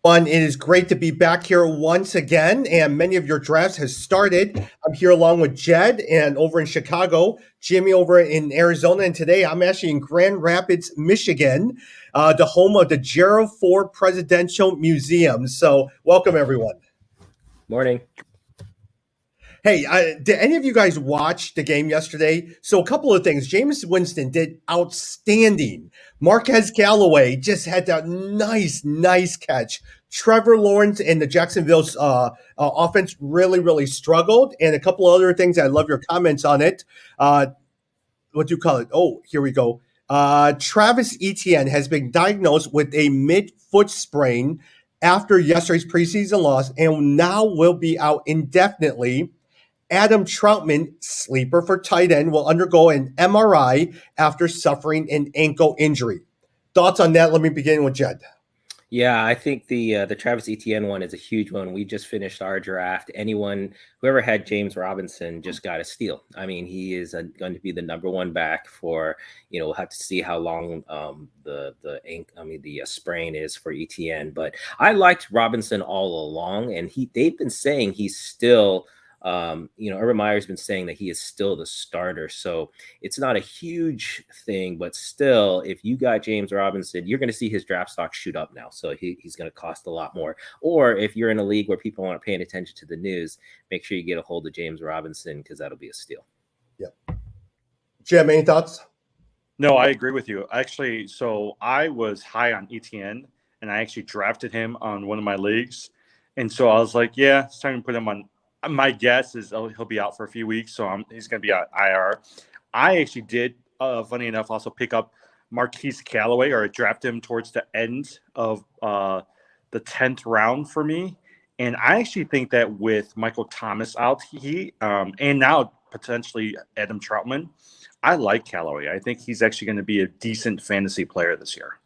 It is great to be back here once again, and many of your drafts has started. I'm here along with Jed and over in Chicago, Jimmy over in Arizona, and today I'm actually in Grand Rapids, Michigan, the home of the Gerald Ford Presidential Museum. So, welcome everyone. Morning. Hey, did any of you guys watch the game yesterday? So, a couple of things. Jameis Winston did outstanding. Marquez Callaway just had that nice catch. Trevor Lawrence and the Jacksonville's offense really struggled. And a couple of other things. I love your comments on it. What do you call it? Oh, here we go. Travis Etienne has been diagnosed with a mid-foot sprain after yesterday's preseason loss and now will be out indefinitely. Adam Troutman, sleeper for tight end, will undergo an MRI after suffering an ankle injury. Thoughts on that? Let me begin with Jed. Yeah, I think the Travis Etienne one is a huge one. We just finished our draft. Whoever had James Robinson just got a steal. I mean, he is going to be the number one back for. We'll have to see how long the sprain is for Etienne. But I liked Robinson all along, and they've been saying he's still. Urban Meyer's been saying that he is still the starter. So it's not a huge thing, but still, if you got James Robinson, you're going to see his draft stock shoot up now. So he's going to cost a lot more. Or if you're in a league where people aren't paying attention to the news, make sure you get a hold of James Robinson because that'll be a steal. Yep. Jim, any thoughts? No, I agree with you. Actually, so I was high on ETN, and I actually drafted him on one of my leagues. And so I was like, yeah, it's time to put him on. My guess is he'll be out for a few weeks, so he's going to be on IR. I actually did, funny enough, also pick up Marquise Callaway, or I drafted him towards the end of the 10th round for me. And I actually think that with Michael Thomas out, and now potentially Adam Troutman, I like Callaway. I think he's actually going to be a decent fantasy player this year.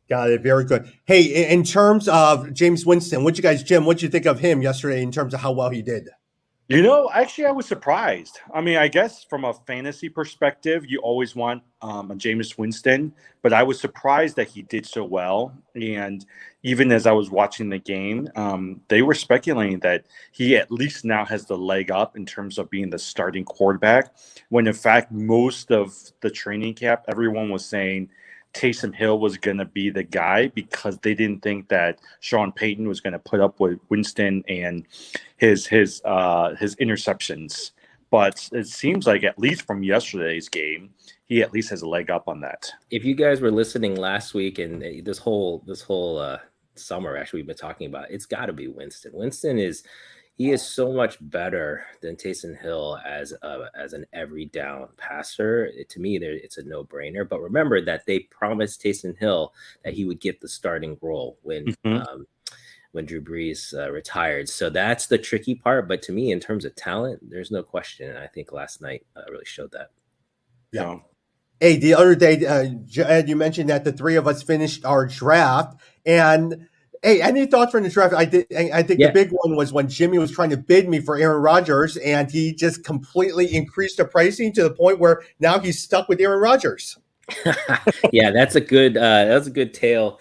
Got it. Very good. Hey, in terms of James Winston, Jim, what'd you think of him yesterday in terms of how well he did? Actually, I was surprised. I mean, I guess from a fantasy perspective, you always want a Jameis Winston, but I was surprised that he did so well. And even as I was watching the game, they were speculating that he at least now has the leg up in terms of being the starting quarterback, when in fact, most of the training camp, everyone was saying Taysom Hill was going to be the guy because they didn't think that Sean Payton was going to put up with Winston and his interceptions. But it seems like, at least from yesterday's game, he at least has a leg up on that. If you guys were listening last week and this whole summer, actually, we've been talking about, it's got to be Winston. Winston is so much better than Taysom Hill as an every down passer. To me, it's a no-brainer. But remember that they promised Taysom Hill that he would get the starting role when Drew Brees retired. So that's the tricky part. But to me, in terms of talent, there's no question. And I think last night really showed that. Yeah. Hey, the other day, Ed, you mentioned that the three of us finished our draft, and hey, any thoughts from the draft? I think the big one was when Jimmy was trying to bid me for Aaron Rodgers, and he just completely increased the pricing to the point where now he's stuck with Aaron Rodgers. Yeah, that's a good tale,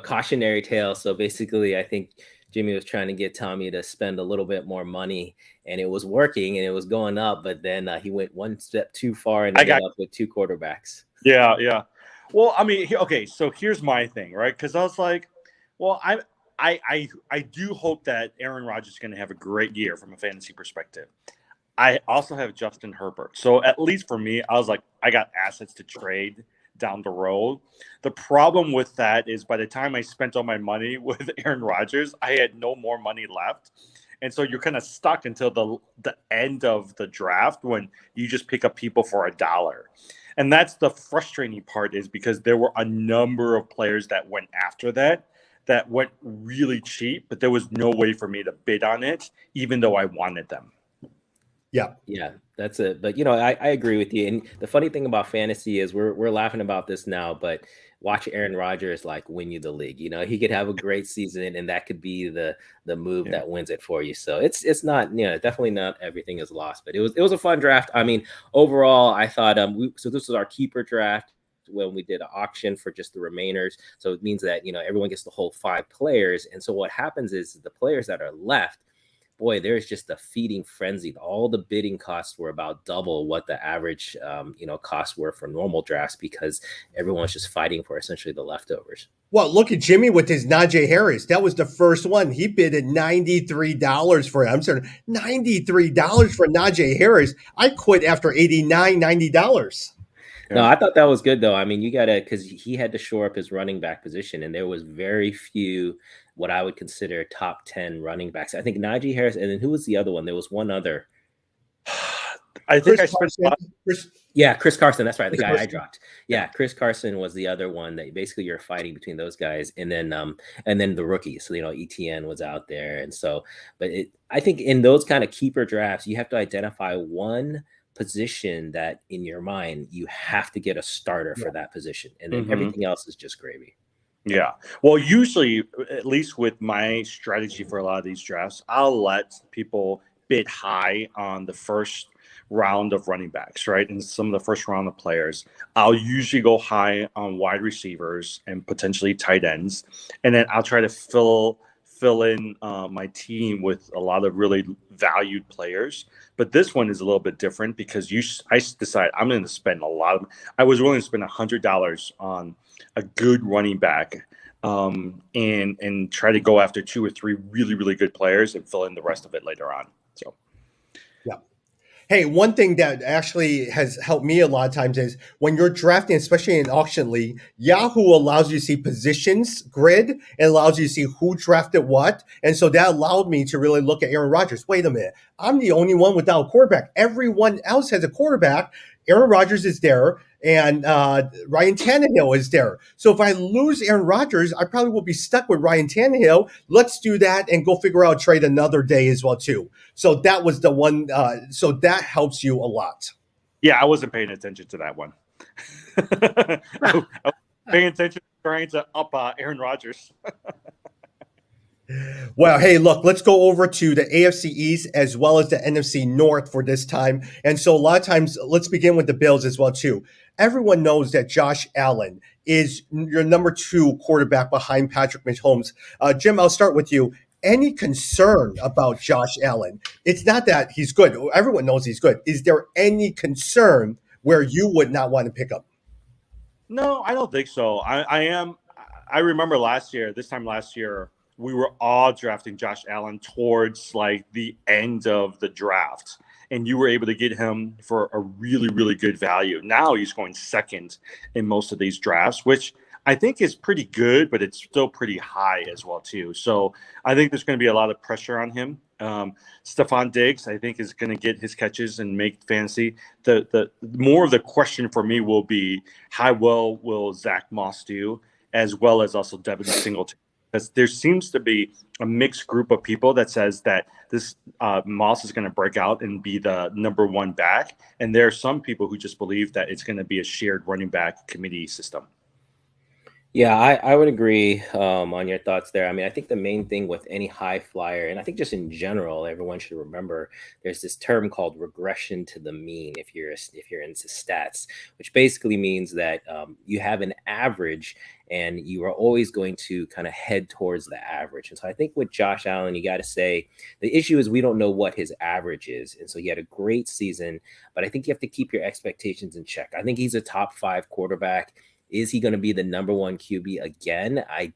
cautionary tale. So basically, I think Jimmy was trying to get Tommy to spend a little bit more money, and it was working and it was going up, but then he went one step too far and ended up with two quarterbacks. Yeah. Well, I mean, okay, so here's my thing, right? Because I was like, well, I do hope that Aaron Rodgers is going to have a great year from a fantasy perspective. I also have Justin Herbert. So at least for me, I was like, I got assets to trade down the road. The problem with that is by the time I spent all my money with Aaron Rodgers, I had no more money left. And so you're kind of stuck until the end of the draft when you just pick up people for $1. And that's the frustrating part, is because there were a number of players that went after that went really cheap, but there was no way for me to bid on it, even though I wanted them. Yeah, that's it. But I agree with you. And the funny thing about fantasy is we're laughing about this now, but watch Aaron Rodgers win you the league. He could have a great season, and that could be the move that wins it for you. So it's not, definitely not everything is lost. But it was a fun draft. I mean, overall, I thought so this was our keeper draft. when we did an auction for just the remainers. So it means that, everyone gets the whole 5 players. And so what happens is the players that are left, boy, there's just a feeding frenzy. All the bidding costs were about double what the average, costs were for normal drafts, because everyone's just fighting for essentially the leftovers. Well, look at Jimmy with his Najee Harris. That was the first one. He bid at $93 for it. I'm sorry, $93 for Najee Harris. I quit after $89, $90. No, I thought that was good, though. I mean, you got to, because he had to shore up his running back position, and there was very few what I would consider top 10 running backs. I think Najee Harris, and then who was the other one? There was one other. I think Chris Chris Carson. That's right, the guy I dropped. Yeah, Chris Carson was the other one that basically you're fighting between those guys, and then the rookies. So ETN was out there, and so, but I think in those kind of keeper drafts, you have to identify one position that in your mind you have to get a starter for that position, and then everything else is just gravy. Yeah. Well, usually, at least with my strategy for a lot of these drafts, I'll let people bid high on the first round of running backs, right? And some of the first round of players. I'll usually go high on wide receivers and potentially tight ends. And then I'll try to fill in my team with a lot of really valued players. But this one is a little bit different because I decided I'm going to spend I was willing to spend $100 on a good running back and try to go after 2 or 3 really, really good players and fill in the rest of it later on. So, yeah. Hey, one thing that actually has helped me a lot of times is when you're drafting, especially in auction league, Yahoo allows you to see positions grid and allows you to see who drafted what. And so that allowed me to really look at Aaron Rodgers. Wait a minute. I'm the only one without a quarterback. Everyone else has a quarterback. Aaron Rodgers is there, and Ryan Tannehill is there. So if I lose Aaron Rodgers, I probably will be stuck with Ryan Tannehill. Let's do that and go figure out trade another day as well too. So that was the one. So that helps you a lot. Yeah, I wasn't paying attention to that one. I was paying attention to trying to up Aaron Rodgers. Well, hey, look, let's go over to the AFC East as well as the NFC North for this time. And so a lot of times, let's begin with the Bills as well, too. Everyone knows that Josh Allen is your number 2 quarterback behind Patrick Mahomes. Jim, I'll start with you. Any concern about Josh Allen? It's not that he's good. Everyone knows he's good. Is there any concern where you would not want to pick him? No, I don't think so. I remember this time last year, we were all drafting Josh Allen towards like the end of the draft, and you were able to get him for a really, really good value. Now he's going second in most of these drafts, which I think is pretty good, but it's still pretty high as well too. So I think there's going to be a lot of pressure on him. Stephon Diggs, I think, is going to get his catches and make fantasy. The more of the question for me will be how well will Zach Moss do, as well as also Devin Singletary. Because there seems to be a mixed group of people that says that this Moss is going to break out and be the number 1 back. And there are some people who just believe that it's going to be a shared running back committee system. Yeah, I would agree on your thoughts there. I mean, I think the main thing with any high flyer, and I think just in general, everyone should remember there's this term called regression to the mean if you're into stats, which basically means that you have an average and you are always going to kind of head towards the average. And so I think with Josh Allen, you got to say the issue is we don't know what his average is. And so he had a great season, but I think you have to keep your expectations in check. I think he's a top 5 quarterback. Is he going to be the number 1 QB again? I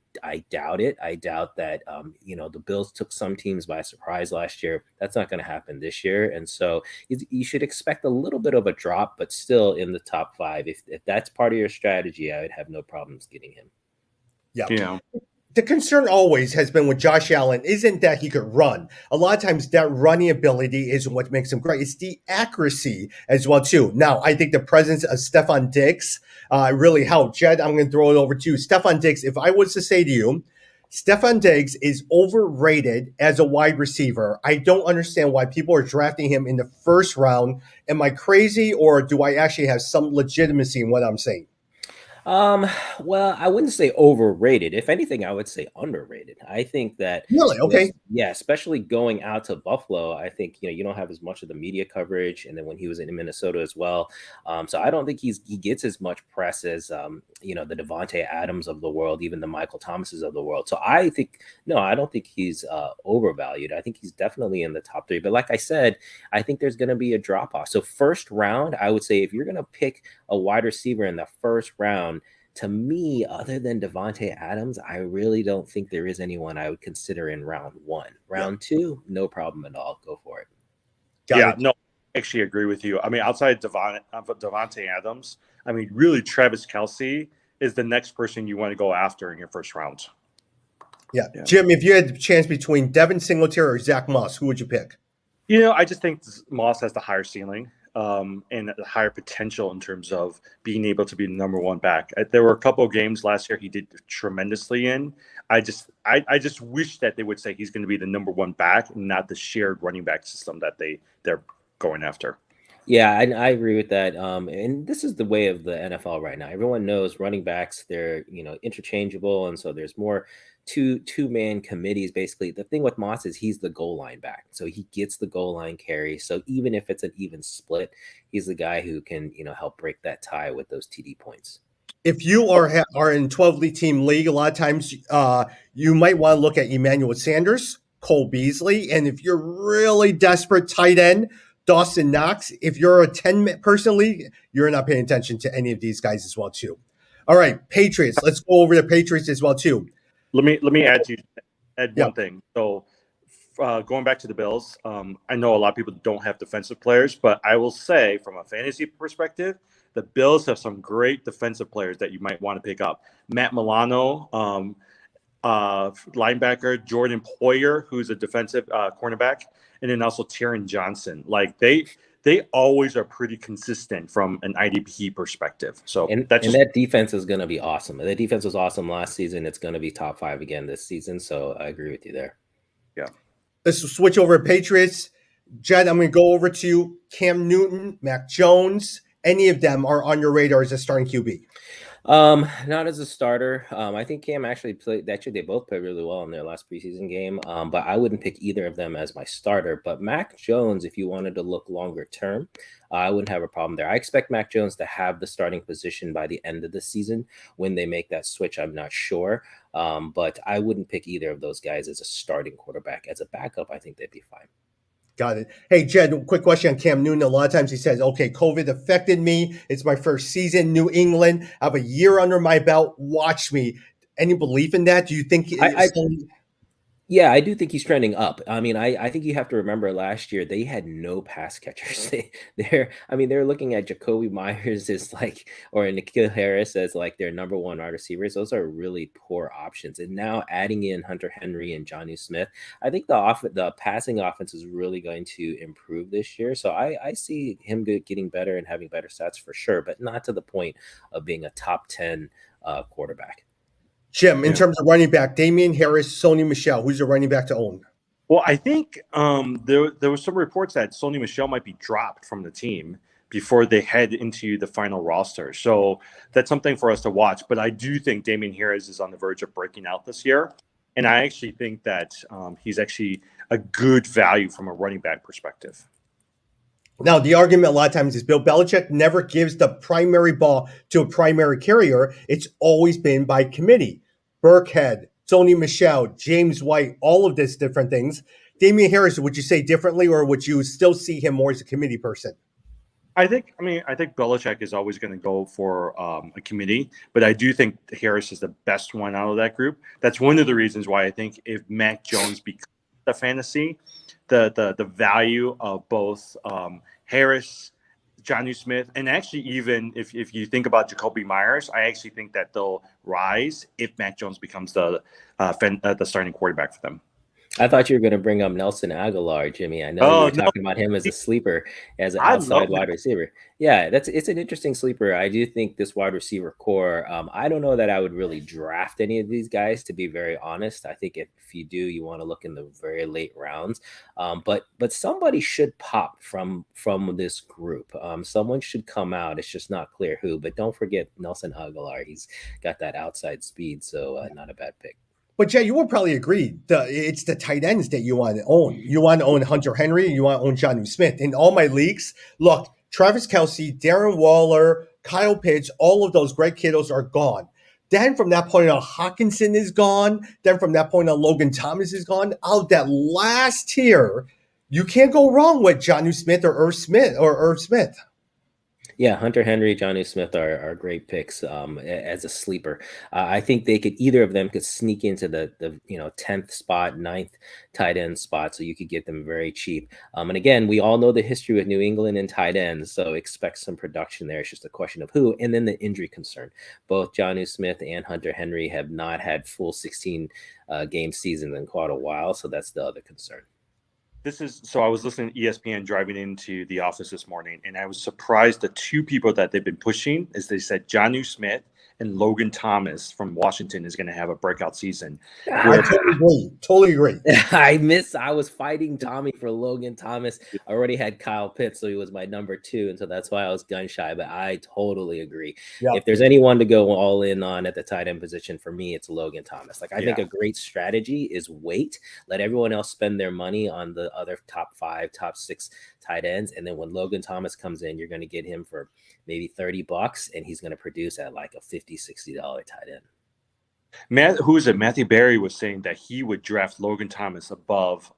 doubt it. I doubt that, the Bills took some teams by surprise last year. That's not going to happen this year. And so you should expect a little bit of a drop, but still in the top 5. If that's part of your strategy, I would have no problems getting him. Yeah. The concern always has been with Josh Allen isn't that he could run. A lot of times that running ability is what makes him great. It's the accuracy as well, too. Now, I think the presence of Stephon Diggs really helped. Jed, I'm going to throw it over to you. Stephon Diggs, if I was to say to you, Stephon Diggs is overrated as a wide receiver. I don't understand why people are drafting him in the first round. Am I crazy, or do I actually have some legitimacy in what I'm saying? Um, well, I wouldn't say overrated. If anything, I would say underrated. I think that, Really? Okay. yeah, especially going out to Buffalo, I think, you don't have as much of the media coverage. And then when he was in Minnesota as well. So I don't think he gets as much press as, the Devontae Adams of the world, even the Michael Thomases of the world. So I think, no, I don't think he's overvalued. I think he's definitely in the top three. But like I said, I think there's going to be a drop off. So first round, I would say if you're going to pick a wide receiver in the first round, to me, other than Devontae Adams, I really don't think there is anyone I would consider in round one. Round two, no problem at all. Go for it. Yeah, no, I actually agree with you. I mean, outside Devontae Adams, I mean, really, Travis Kelce is the next person you want to go after in your first round. Yeah. Jim, if you had the chance between Devin Singletary or Zach Moss, who would you pick? I just think Moss has the higher ceiling and the higher potential in terms of being able to be the number one back. There were a couple of games last year he did tremendously in. I just wish that they would say he's going to be the number one back and not the shared running back system that they're going after. Yeah, I agree with that. And this is the way of the NFL right now. Everyone knows running backs, they're, interchangeable. And so there's more two-man committees. Basically, the thing with Moss is he's the goal line back. So he gets the goal line carry. So even if it's an even split, he's the guy who can, help break that tie with those TD points. If you are in 12 team league, a lot of times you might want to look at Emmanuel Sanders, Cole Beasley, and if you're really desperate, tight end, Dawson Knox. If you're a 10-person league, you're not paying attention to any of these guys as well too. All right, Patriots. Let's go over the Patriots as well too. Let me add one thing. So going back to the Bills, I know a lot of people don't have defensive players, but I will say from a fantasy perspective, the Bills have some great defensive players that you might want to pick up. Matt Milano, linebacker, Jordan Poyer, who's a defensive cornerback, and then also Taron Johnson. Like they always are pretty consistent from an IDP perspective. So that defense is going to be awesome. That defense was awesome last season. It's going to be top 5 again this season. So I agree with you there. Yeah. Let's switch over to Patriots. Jed, I'm going to go over to you. Cam Newton, Mac Jones, any of them are on your radar as a starting QB? Not as a starter. I think Cam actually played. Actually, they both played really well in their last preseason game. But I wouldn't pick either of them as my starter. But Mac Jones, if you wanted to look longer term, I wouldn't have a problem there. I expect Mac Jones to have the starting position by the end of the season. When they make that switch, I'm not sure. But I wouldn't pick either of those guys as a starting quarterback. As a backup, I think they'd be fine. Got it. Hey, Jed, quick question on Cam Newton. A lot of times he says, okay, COVID affected me. It's my first season, New England. I have a year under my belt. Watch me. Any belief in that? Do you think Yeah, I do think he's trending up. I mean, I think you have to remember last year they had no pass catchers. They're looking at Jacoby Myers or Nikhil Harris as like their number one wide receivers. Those are really poor options. And now adding in Hunter Henry and Jonnu Smith, I think the passing offense is really going to improve this year. So I see him getting better and having better stats for sure, but not to the point of being a top 10 quarterback. Jim, in terms of running back, Damian Harris, Sony Michel, who's your running back to own? Well, I think there was some reports that Sony Michel might be dropped from the team before they head into the final roster. So that's something for us to watch. But I do think Damian Harris is on the verge of breaking out this year. And I actually think that he's actually a good value from a running back perspective. Now, the argument a lot of times is Bill Belichick never gives the primary ball to a primary carrier. It's always been by committee. Burkhead, Sony Michel, James White, all of these different things. Damian Harris, would you say differently, or would you still see him more as a committee person? I think Belichick is always going to go for a committee, but I do think Harris is the best one out of that group. That's one of the reasons why I think if Mac Jones becomes a fantasy, the value of both Harris, Jonnu Smith, and actually even if you think about Jacoby Myers, I actually think that they'll rise if Mac Jones becomes the starting quarterback for them. I thought you were going to bring up Nelson Aguilar, Jimmy. I know you Oh were no, talking about him as a sleeper, as an I outside love wide receiver. Yeah, it's an interesting sleeper. I do think this wide receiver core. I don't know that I would really draft any of these guys, to be very honest. I think if you do, you want to look in the very late rounds. But somebody should pop from this group. Someone should come out. It's just not clear who. But don't forget Nelson Aguilar. He's got that outside speed, so not a bad pick. But Jay, you will probably agree it's the tight ends that you want to own. You want to own Hunter Henry, and you want to own Jonnu Smith. In all my leagues, look, Travis Kelce, Darren Waller, Kyle Pitts, all of those great kiddos are gone. Then from that point on, Hawkinson is gone. Then from that point on, Logan Thomas is gone. Out that last tier, you can't go wrong with Jonnu Smith or Irv Smith. Yeah, Hunter Henry, Johnny Smith are great picks as a sleeper. I think either of them could sneak into the 10th spot, 9th tight end spot, so you could get them very cheap. And again, we all know the history with New England and tight ends, so expect some production there. It's just a question of who, and then the injury concern. Both Johnny Smith and Hunter Henry have not had full 16 game seasons in quite a while, so that's the other concern. I was listening to ESPN driving into the office this morning, and I was surprised the two people that they've been pushing is they said Jonnu Smith and Logan Thomas from Washington is going to have a breakout season. I totally agree. I was fighting Tommy for Logan Thomas. I already had Kyle Pitts, so he was my number 2, and so that's why I was gun shy. But I totally agree. Yeah. If there's anyone to go all in on at the tight end position, for me, it's Logan Thomas. Like I think a great strategy is wait, let everyone else spend their money on the other top 5, top 6 tight ends, and then when Logan Thomas comes in, you're going to get him for maybe $30, and he's going to produce at like a $50-$60 tight end. Matthew Berry was saying that he would draft Logan Thomas above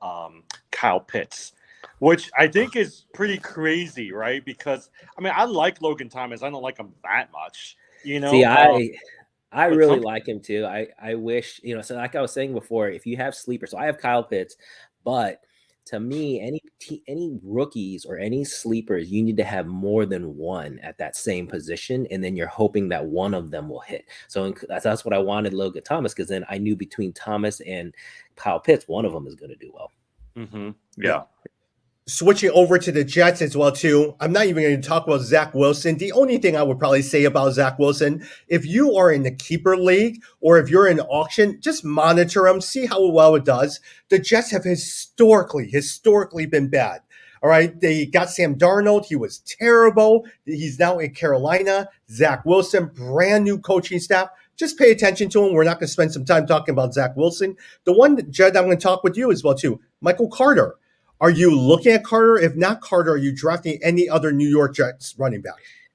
Kyle Pitts, which I think is pretty crazy, right? Because I mean, I like Logan Thomas. I don't like him that much, you know. See, I really like him too. I wish, so like I was saying before, if you have sleepers, so I have Kyle Pitts, but to me, any rookies or any sleepers, you need to have more than one at that same position, and then you're hoping that one of them will hit. So that's what I wanted Logan Thomas, because then I knew between Thomas and Kyle Pitts, one of them is going to do well. Mm-hmm. Yeah. Switching over to the Jets as well, too. I'm not even going to talk about Zach Wilson. The only thing I would probably say about Zach Wilson, if you are in the keeper league or if you're in auction, just monitor him, see how well it does. The Jets have historically been bad. All right. They got Sam Darnold. He was terrible. He's now in Carolina. Zach Wilson, brand new coaching staff. Just pay attention to him. We're not going to spend some time talking about Zach Wilson. The one, Jed, I'm going to talk with you as well, too. Michael Carter. Are you looking at Carter? If not Carter, are you drafting any other New York Jets running back?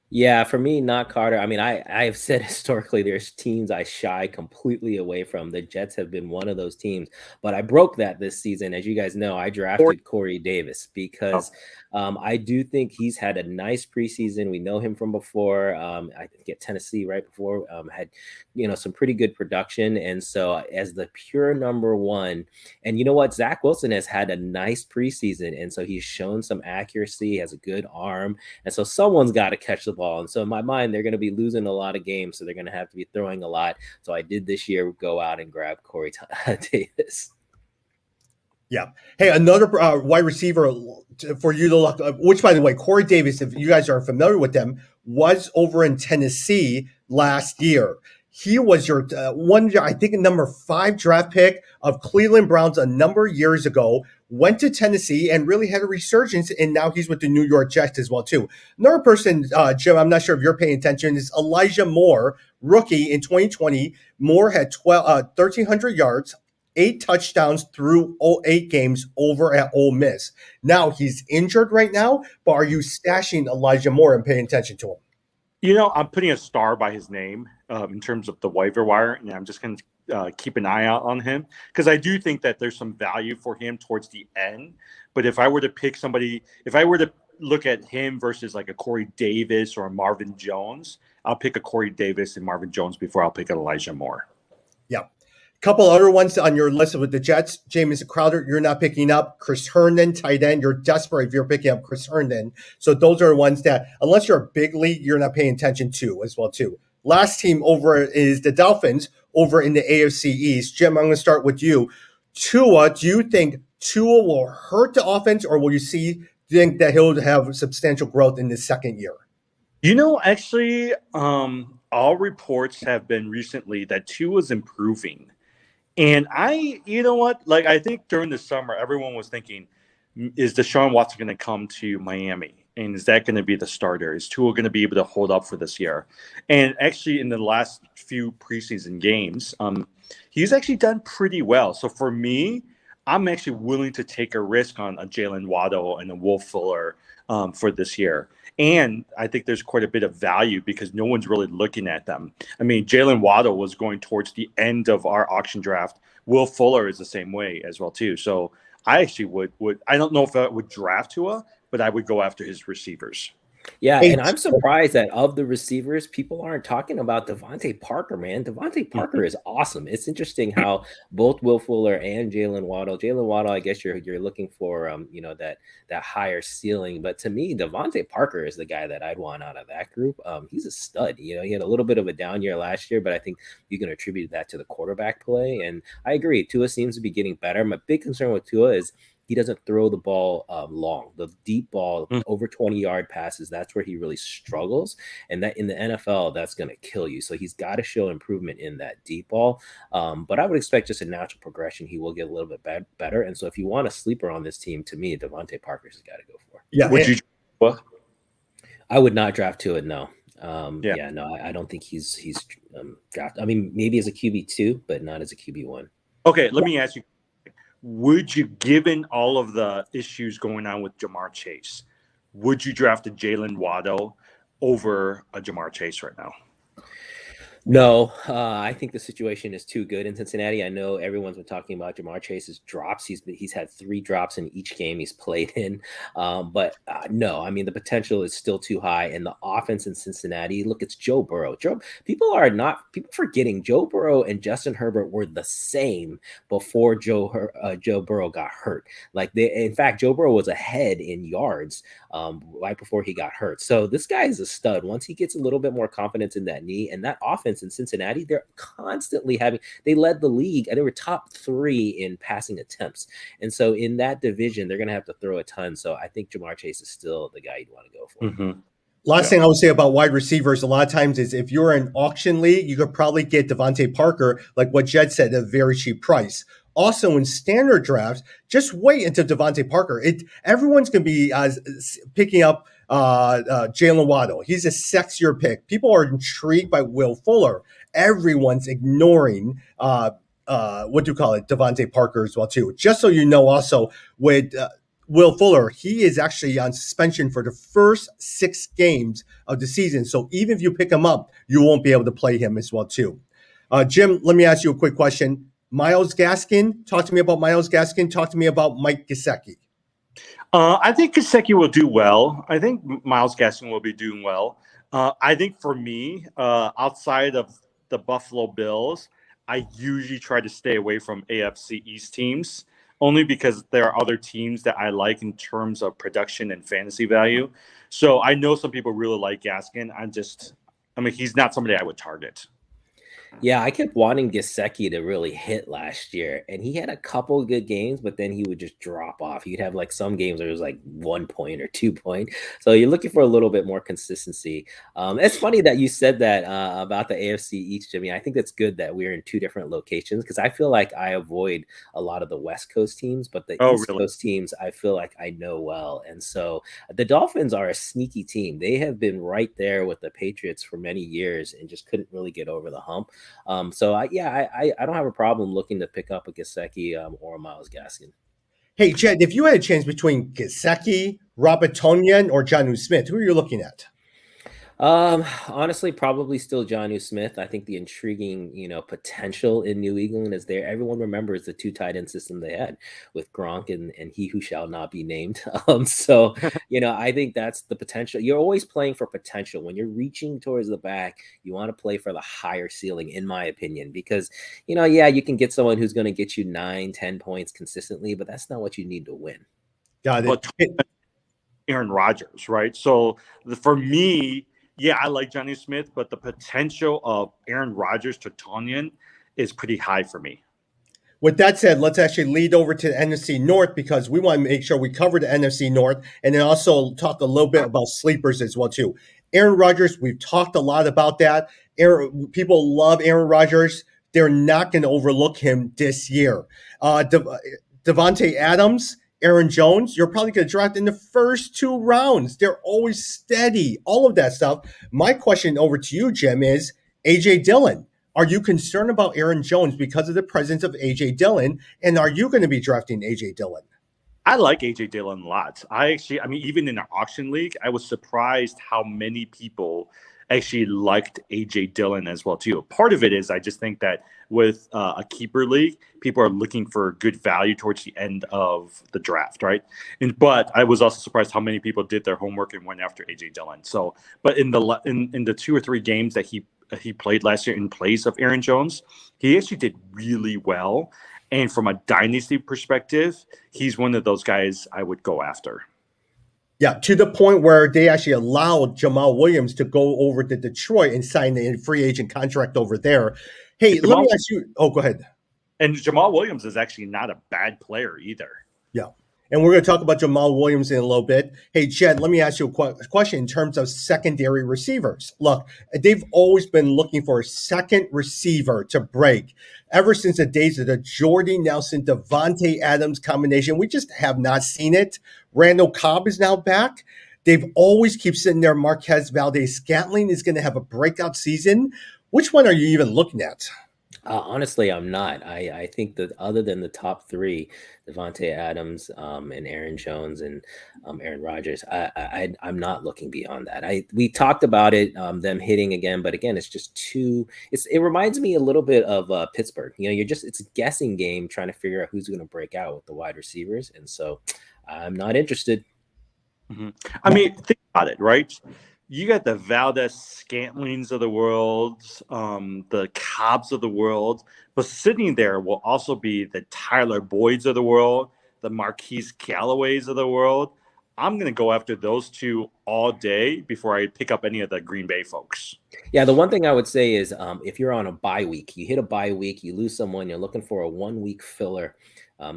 Yeah, for me, not Carter. I mean, I have said historically there's teams I shy completely away from. The Jets have been one of those teams, but I broke that this season. As you guys know, I drafted Corey Davis because I do think he's had a nice preseason. We know him from before. I think at Tennessee right before had, some pretty good production. And so as the pure number 1, and you know what? Zach Wilson has had a nice preseason. And so he's shown some accuracy, has a good arm. And so someone's got to catch the ball. And so in my mind, they're going to be losing a lot of games. So they're going to have to be throwing a lot. So I did this year go out and grab Corey Davis. Yeah. Hey, another wide receiver for you to look, which, by the way, Corey Davis, if you guys are familiar with them, was over in Tennessee last year. He was your I think, number 5 draft pick of Cleveland Browns a number of years ago, went to Tennessee and really had a resurgence, and now he's with the New York Jets as well, too. Another person, Jim, I'm not sure if you're paying attention, is Elijah Moore, rookie in 2020. Moore had 1,300 yards, 8 touchdowns through 8 games over at Ole Miss. Now, he's injured right now, but are you stashing Elijah Moore and paying attention to him? I'm putting a star by his name in terms of the waiver wire, and I'm just going to keep an eye out on him because I do think that there's some value for him towards the end. But if I were to pick somebody, if I were to look at him versus like a Corey Davis or a Marvin Jones, I'll pick a Corey Davis and Marvin Jones before I'll pick an Elijah Moore. Yeah. Couple other ones on your list with the Jets. Jamison Crowder, you're not picking up. Chris Herndon, tight end. You're desperate if you're picking up Chris Herndon. So those are ones that, unless you're a big league, you're not paying attention to as well, too. Last team over is the Dolphins over in the AFC East. Jim, I'm going to start with you. Tua, do you think Tua will hurt the offense, or will you think that he'll have substantial growth in his second year? Actually, all reports have been recently that Tua is improving. And you know what? Like, I think during the summer, everyone was thinking, is Deshaun Watson going to come to Miami? And is that going to be the starter? Is Tua going to be able to hold up for this year? And actually, in the last few preseason games, he's actually done pretty well. So for me, I'm actually willing to take a risk on a Jalen Waddle and a Will Fuller for this year. And I think there's quite a bit of value because no one's really looking at them. I mean, Jalen Waddle was going towards the end of our auction draft. Will Fuller is the same way as well, too. So I actually would I don't know if I would draft Tua, but I would go after his receivers. Yeah, and I'm surprised that of the receivers, people aren't talking about Devontae Parker, man. Devontae Parker is awesome. It's interesting how both Will Fuller and Jalen Waddle, I guess you're looking for that higher ceiling. But to me, Devontae Parker is the guy that I'd want out of that group. He's a stud. He had a little bit of a down year last year, but I think you can attribute that to the quarterback play. And I agree, Tua seems to be getting better. My big concern with Tua is he doesn't throw the ball long. The deep ball, over 20-yard passes, that's where he really struggles. And that in the NFL, that's going to kill you. So he's got to show improvement in that deep ball. But I would expect just a natural progression. He will get a little bit better. And so if you want a sleeper on this team, to me, Devontae Parker's has got to go for. Yeah. Would you? What? I would not draft to it. No. I don't think he's drafted. I mean, maybe as a QB2, but not as a QB1. Okay, let me ask you. Would you, given all of the issues going on with Jamar Chase, would you draft a Jalen Waddle over a Jamar Chase right now? No, I think the situation is too good in Cincinnati. I know everyone's been talking about Jamar Chase's drops. He's had 3 drops in each game he's played in. But no, I mean, the potential is still too high. And the offense in Cincinnati, look, it's Joe Burrow. People forgetting Joe Burrow and Justin Herbert were the same before Joe Burrow got hurt. In fact, Joe Burrow was ahead in yards right before he got hurt. So this guy is a stud. Once he gets a little bit more confidence in that knee, and that offense in Cincinnati, they're constantly they led the league, and they were top 3 in passing attempts. And so in that division, they're going to have to throw a ton. So I think Jamar Chase is still the guy you'd want to go for. Mm-hmm. Last thing I would say about wide receivers, a lot of times is if you're in auction league, you could probably get Devontae Parker, like what Jed said, at a very cheap price. Also, in standard drafts, just wait until Devontae Parker. Everyone's going to be picking up Jalen Waddle. He's a sexier pick. People are intrigued by Will Fuller. Everyone's ignoring Devontae Parker as well too. Just so you know, also with Will Fuller, he is actually on suspension for the first 6 games of the season. So even if you pick him up, you won't be able to play him as well too. Jim, let me ask you a quick question. Myles Gaskin, talk to me about Myles Gaskin. Talk to me about Mike Gesicki. I think Gesicki will do well. I think Myles Gaskin will be doing well. I think for me, outside of the Buffalo Bills, I usually try to stay away from AFC East teams, only because there are other teams that I like in terms of production and fantasy value. So I know some people really like Gaskin. He's not somebody I would target. Yeah, I kept wanting Gesicki to really hit last year, and he had a couple good games, but then he would just drop off. He'd have some games where it was 1 point or 2 point. So you're looking for a little bit more consistency. It's funny that you said that about the AFC East, Jimmy. I think that's good that we're in 2 different locations, because I feel like I avoid a lot of the West Coast teams, but the East Coast teams I feel like I know well. And so the Dolphins are a sneaky team. They have been right there with the Patriots for many years and just couldn't really get over the hump. I don't have a problem looking to pick up a Gesicki or a Myles Gaskin. Hey, Jed, if you had a chance between Gesicki, Robert Tonyan, or Jonnu Smith, who are you looking at? Honestly, probably still Jonnu Smith. I think the intriguing, potential in New England is there. Everyone remembers the 2 tight end system they had with Gronk and he who shall not be named. I think that's the potential. You're always playing for potential. When you're reaching towards the back, you want to play for the higher ceiling, in my opinion, because, you can get someone who's going to get you 9-10 points consistently, but that's not what you need to win. Got it. Aaron Rodgers, right? So for me, yeah, I like Jonnu Smith, but the potential of Aaron Rodgers to Tonyan is pretty high for me. With that said, let's actually lead over to the NFC North because we want to make sure we cover the NFC North and then also talk a little bit about sleepers as well too. Aaron Rodgers, we've talked a lot about that. People love Aaron Rodgers. They're not going to overlook him this year. Devontae Adams, Aaron Jones, you're probably going to draft in the first 2 rounds. They're always steady, all of that stuff. My question over to you, Jim, is A.J. Dillon. Are you concerned about Aaron Jones because of the presence of A.J. Dillon? And are you going to be drafting A.J. Dillon? I like AJ Dillon a lot. I mean, even in an auction league, I was surprised how many people actually liked AJ Dillon as well too. Part of it is I just think that with a keeper league, people are looking for good value towards the end of the draft, right? But I was also surprised how many people did their homework and went after AJ Dillon. So, but in the 2 or 3 games that he played last year in place of Aaron Jones, he actually did really well. And from a dynasty perspective, he's one of those guys I would go after. Yeah, to the point where they actually allowed Jamal Williams to go over to Detroit and sign a free agent contract over there. Hey, let me ask you. Oh, go ahead. And Jamal Williams is actually not a bad player either. Yeah. And we're going to talk about Jamal Williams in a little bit. Hey, Jed, let me ask you a question in terms of secondary receivers. Look, they've always been looking for a second receiver to break. Ever since the days of the Jordy Nelson, Devontae Adams combination, we just have not seen it. Randall Cobb is now back. They've always keep sitting there. Marquez Valdez-Scantling is going to have a breakout season. Which one are you even looking at? Honestly, I'm not. I think that other than the top 3, Devontae Adams, and Aaron Jones and Aaron Rodgers, I'm not looking beyond that. We talked about it, them hitting again, but again, it's just too. It reminds me a little bit of Pittsburgh. It's a guessing game trying to figure out who's going to break out with the wide receivers, and so I'm not interested. Mm-hmm. I mean, think about it, right? You got the Valdez-Scantlings of the world, the Cobbs of the world, but sitting there will also be the Tyler Boyds of the world, the Marquise Calloways of the world. I'm going to go after those 2 all day before I pick up any of the Green Bay folks. Yeah, the one thing I would say is if you're on a bye week, you hit a bye week, you lose someone, you're looking for a 1-week filler.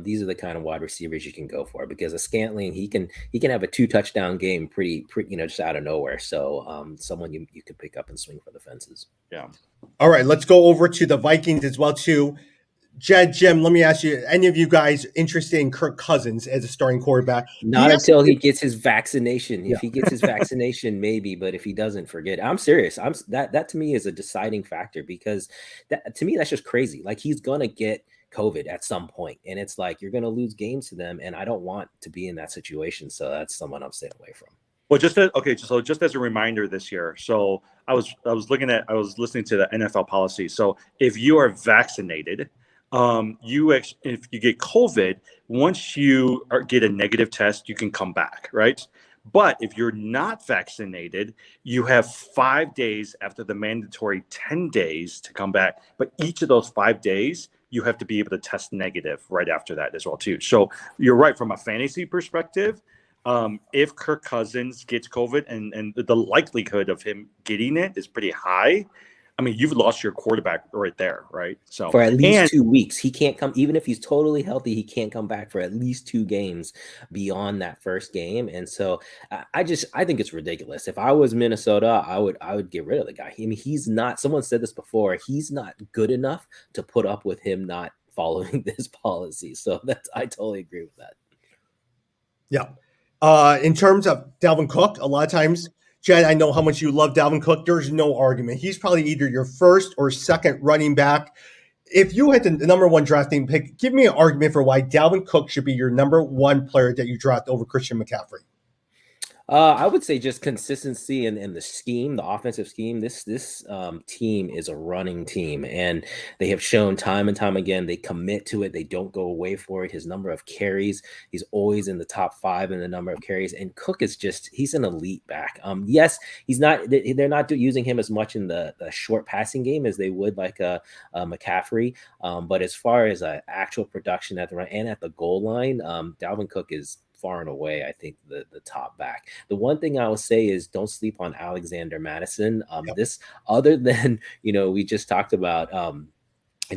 These are the kind of wide receivers you can go for because a Scantling, he can have a 2 touchdown game pretty just out of nowhere. So someone you can pick up and swing for the fences. Yeah. All right, let's go over to the Vikings as well too. Jed, Jim, let me ask you, any of you guys interested in Kirk Cousins as a starting quarterback? Not until he gets his vaccination. If he gets his vaccination, maybe, but if he doesn't, forget it. I'm serious. That to me is a deciding factor because to me, that's just crazy. Like he's going to get COVID at some point, and it's like you're going to lose games to them, and I don't want to be in that situation. So that's someone I'm staying away from. Well, just as a reminder this year, so I was listening to the NFL policy. So if you are vaccinated, if you get COVID, once you get a negative test, you can come back, right? But if you're not vaccinated, you have 5 days after the mandatory 10 days to come back. But each of those 5 days, you have to be able to test negative right after that as well, too. So you're right from a fantasy perspective. If Kirk Cousins gets COVID and the likelihood of him getting it is pretty high, I mean, you've lost your quarterback right there, right? So for at least 2 weeks, he can't come. Even if he's totally healthy, he can't come back for at least 2 games beyond that first game. And so, I think it's ridiculous. If I was Minnesota, I would get rid of the guy. I mean, he's not. Someone said this before. He's not good enough to put up with him not following this policy. So I totally agree with that. Yeah. In terms of Dalvin Cook, a lot of times. Jed, I know how much you love Dalvin Cook. There's no argument. He's probably either your first or second running back. If you had the number 1 drafting pick, give me an argument for why Dalvin Cook should be your number 1 player that you draft over Christian McCaffrey. I would say just consistency and the scheme, the offensive scheme. This team is a running team, and they have shown time and time again they commit to it. They don't go away for it. His number of carries, he's always in the top 5 in the number of carries. And Cook is he's an elite back. Yes, he's not. They're not using him as much in the short passing game as they would like a McCaffrey. But as far as actual production at the run and at the goal line, Dalvin Cook is far and away, I think, the top back. The one thing I will say is don't sleep on Alexander Madison. This, other than, we just talked about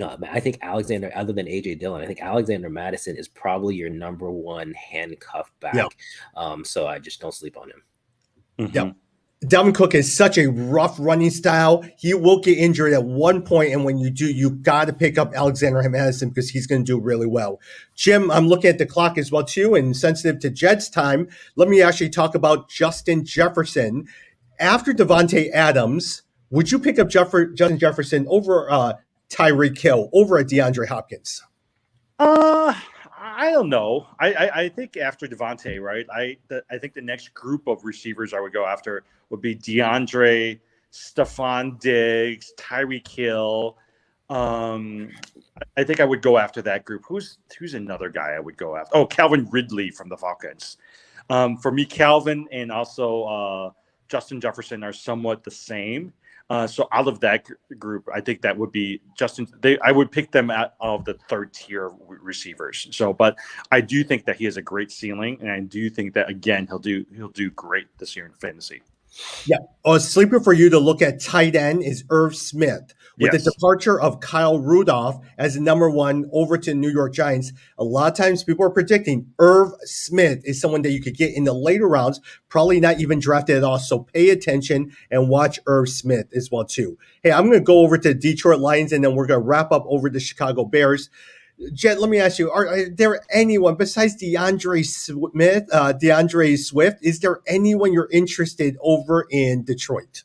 I think Alexander, other than AJ Dillon, I think Alexander Madison is probably your number one handcuff Yeah. back. So I just don't sleep on him. Mm-hmm. Yeah. Dalvin Cook is such a rough running style. He will get injured at one point, and when you do, you got to pick up Alexander Madison because he's going to do really well. Jim, I'm looking at the clock as well too, and sensitive to Jed's time. Let me actually talk about Justin Jefferson. After Devontae Adams, would you pick up Justin Jefferson over Tyreek Hill, over a DeAndre Hopkins? I don't know. I think after Devontae, right? I think the next group of receivers I would go after would be DeAndre, Stephon Diggs, Tyreek Hill. I think I would go after that group. Who's another guy I would go after? Oh, Calvin Ridley from the Falcons. For me, Calvin and also Justin Jefferson are somewhat the same. So out of that group, I think that would be Justin. I would pick them out of the third tier receivers. So, but I do think that he has a great ceiling, and I do think that again he'll do great this year in fantasy. Yeah. A sleeper for you to look at tight end is Irv Smith. With the departure of Kyle Rudolph as the number one over to New York Giants, a lot of times people are predicting Irv Smith is someone that you could get in the later rounds, probably not even drafted at all. So pay attention and watch Irv Smith as well too. Hey, I'm going to go over to Detroit Lions, and then we're going to wrap up over the Chicago Bears. Jet, let me ask you, are there anyone besides DeAndre Swift, is there anyone you're interested over in Detroit?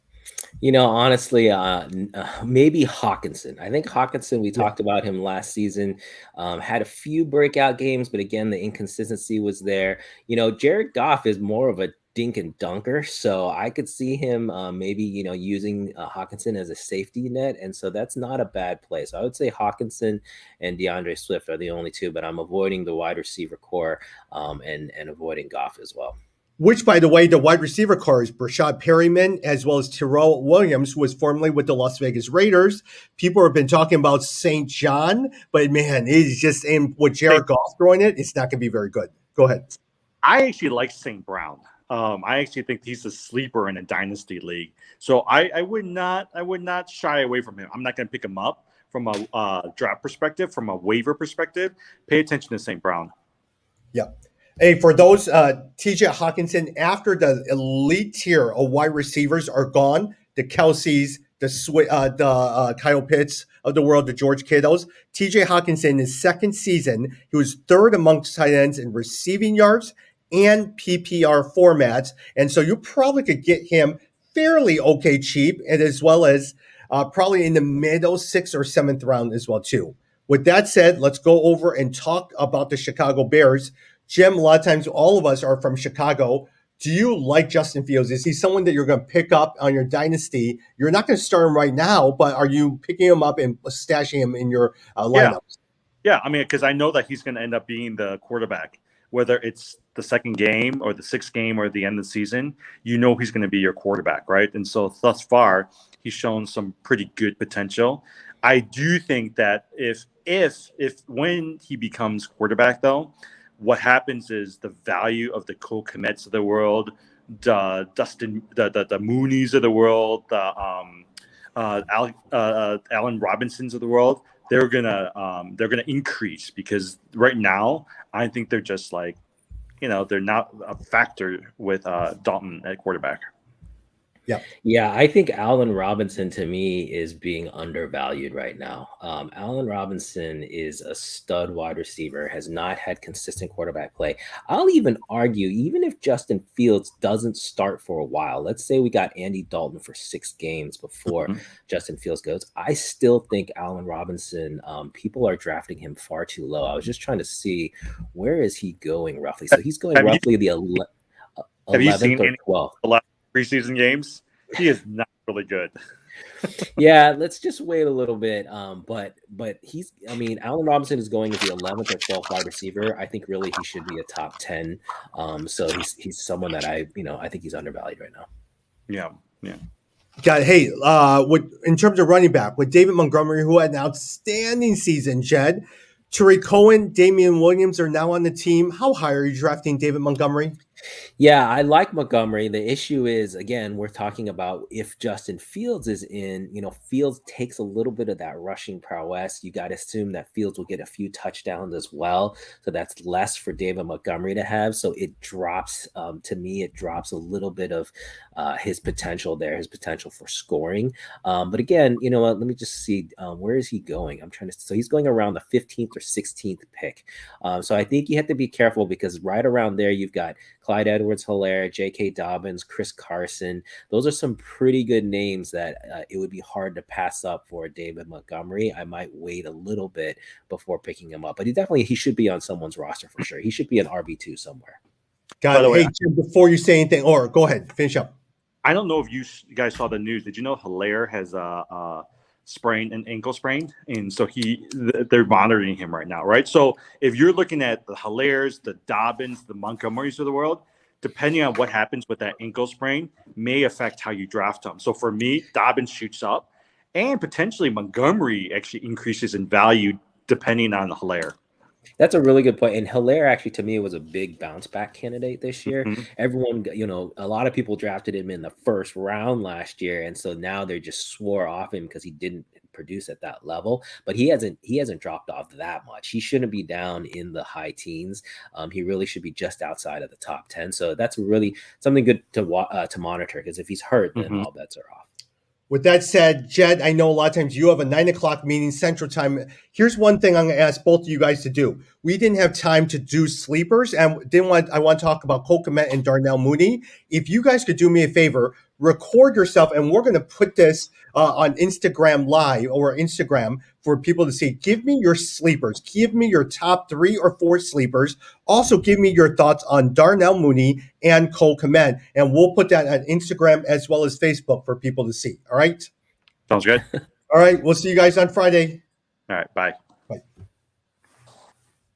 Honestly, maybe Hawkinson. I think Hawkinson, we talked about him last season, had a few breakout games, but again, the inconsistency was there. Jared Goff is more of a dink and dunker, so I could see him maybe, using Hawkinson as a safety net, and so that's not a bad play. So I would say Hawkinson and DeAndre Swift are the only two, but I'm avoiding the wide receiver core and avoiding Goff as well. Which, by the way, the wide receiver core is Brashad Perryman as well as Terrell Williams, who was formerly with the Las Vegas Raiders. People have been talking about St. John, but man, it's just with Jared Goff throwing it's not going to be very good. Go ahead. I actually like St. Brown. I actually think he's a sleeper in a dynasty league. So I would not shy away from him. I'm not going to pick him up from a draft perspective, from a waiver perspective. Pay attention to St. Brown. Yeah. Hey, for those, TJ Hawkinson, after the elite tier of wide receivers are gone, the Kelseys, the Kyle Pitts of the world, the George Kittles, TJ Hawkinson, in his second season, he was third amongst tight ends in receiving yards and PPR formats. And so you probably could get him fairly okay cheap, and as well as probably in the middle 6th or 7th round as well, too. With that said, let's go over and talk about the Chicago Bears. Jim, a lot of times all of us are from Chicago. Do you like Justin Fields? Is he someone that you're going to pick up on your dynasty? You're not going to start him right now, but are you picking him up and stashing him in your lineups? Yeah, I mean, because I know that he's going to end up being the quarterback, whether it's the second game or the 6th game or the end of the season. He's going to be your quarterback, right? And so thus far, he's shown some pretty good potential. I do think that if when he becomes quarterback, though, what happens is the value of the Cole Kmets of the world, the Moonies of the world, the Allen Robinsons of the world, they're gonna increase, because right now I think they're just like, they're not a factor with Dalton at quarterback. Yeah, I think Allen Robinson to me is being undervalued right now. Allen Robinson is a stud wide receiver, has not had consistent quarterback play. I'll even argue, even if Justin Fields doesn't start for a while, let's say we got Andy Dalton for 6 games before Justin Fields goes, I still think Allen Robinson, people are drafting him far too low. I was just trying to see, where is he going roughly? So he's going roughly the 11th or 12th. The last preseason games? He is not really good. Yeah, let's just wait a little bit. But Allen Robinson is going as the 11th or 12th wide receiver. I think really he should be a top 10. So he's someone that I think he's undervalued right now. Yeah. Got it. Hey, in terms of running back, with David Montgomery, who had an outstanding season, Jed, Tariq Cohen, Damian Williams are now on the team. How high are you drafting David Montgomery? Yeah, I like Montgomery. The issue is, again, we're talking about if Justin Fields is in, Fields takes a little bit of that rushing prowess. You got to assume that Fields will get a few touchdowns as well. So that's less for David Montgomery to have. So it drops, to me, it drops a little bit of his potential there, his potential for scoring. But again, you know what? Let me just see. Where is he going? So he's going around the 15th or 16th pick. So I think you have to be careful because right around there, you've got Clyde Edwards-Helaire, J.K. Dobbins, Chris Carson. Those are some pretty good names that it would be hard to pass up for David Montgomery. I might wait a little bit before picking him up, but he should be on someone's roster for sure. He should be an RB2 somewhere. Got it. Hey, Jim, before you say anything, or go ahead, finish up. I don't know if you guys saw the news. Did you know Helaire has sprained an ankle sprain, and so they're monitoring him right now, right? So if you're looking at the Helaires, the Dobbins, the Montgomerys of the world, depending on what happens with that ankle sprain, may affect how you draft them. So for me, Dobbins shoots up, and potentially Montgomery actually increases in value depending on the Helaire. That's a really good point. And Helaire actually, to me, was a big bounce back candidate this year. Mm-hmm. Everyone, a lot of people drafted him in the first round last year. And so now they just swore off him because he didn't produce at that level, but he hasn't dropped off that much. He shouldn't be down in the high teens. He really should be just outside of the top 10. So that's really something good to monitor, because if he's hurt, then all bets are off. With that said, Jed, I know a lot of times you have a 9:00 meeting Central Time. Here's one thing I'm going to ask both of you guys to do. We didn't have time to do sleepers, and I want to talk about Cole Kmet and Darnell Mooney. If you guys could do me a favor, record yourself, and we're going to put this on Instagram Live or Instagram for people to see. Give me your sleepers. Give me your top 3 or 4 sleepers. Also, give me your thoughts on Darnell Mooney and Cole Kmet, and we'll put that on Instagram as well as Facebook for people to see. All right? Sounds good. All right. We'll see you guys on Friday. All right. Bye.